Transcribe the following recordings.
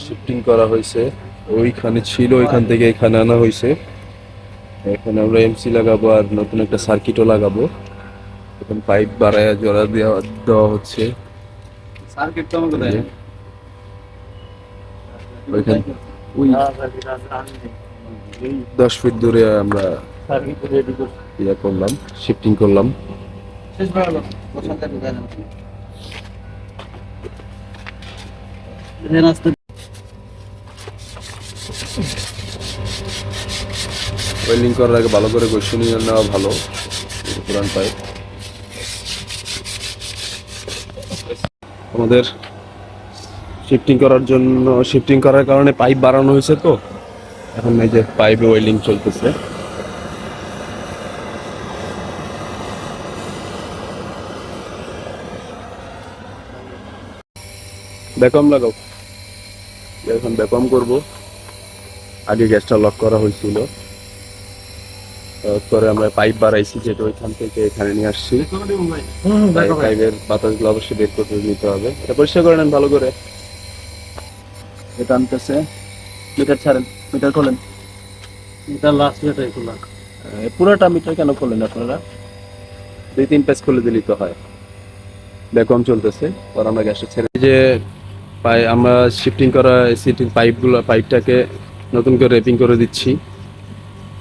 Shifting করা হয়েছে, ওইখানে ছিল, ওইখান থেকে এখানে আনা হয়েছে। এখানে আমরা এমসি লাগাবো আর নতুন একটা সার্কিটও লাগাবো। এখন পাইপ বাড়ায় জোড়া দেওয়া দেওয়া হচ্ছে। সার্কিট তো আমাকে এই দেয় যে, ওইখান ওই 10 ফিট দূরে আমরা সার্কিট রেডি করছি ইয়া করলাম, শিফটিং করলাম। শেষ হয়ে গেল বসাতে দেয় না এখানে আসতে ওয়েল্ডিং করার আগে ভালো করে গোসল নিয়ে নেওয়া ভালো। পুরান পাইপ আমাদের শিফটিং করার কারণে পাইপ বাড়ানো হয়েছে, তো এখন এই যে পাইপে ওয়েল্ডিং চলতেছে। ব্যাকম লাগাও, এখন ব্যাকম করব। আগে গ্যাসটা লক করা হয়েছিল, পরে আমরা পাইপ বাড়াইছি, যেটা ওইখান থেকে এখানে নিয়ে আসছি। পাইপের বাতাসগুলো অবশ্যই বের করতে নিতে হবে। এটা পরিষ্কার করে নেন ভালো করে। এটা আনতেছে মিটার ছাড়েন, মিটার খোলেন, মিটার লাস্ট মিটার খোলা পুরোটা মিটার কেন খোলেন আপনারা? 2-3 পেজ খুলে দিলেই তো হয়। ব্যাকম চলতেছে, পর আমরা গ্যাসটা ছেড়ে যে আমরা শিফটিং করা সিটিং পাইপটাকে নতুন করে রেপিং করে দিচ্ছি।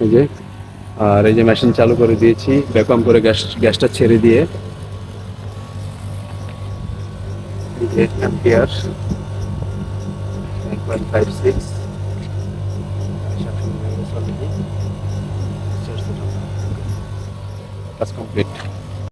এই যে, আর এই যে মেশিন চালু করে দিয়েছি ব্যাকম করে গ্যাসটা ছেড়ে দিয়ে। এই যে অ্যাম্পিয়ার 9.56 কাজ কমপ্লিট।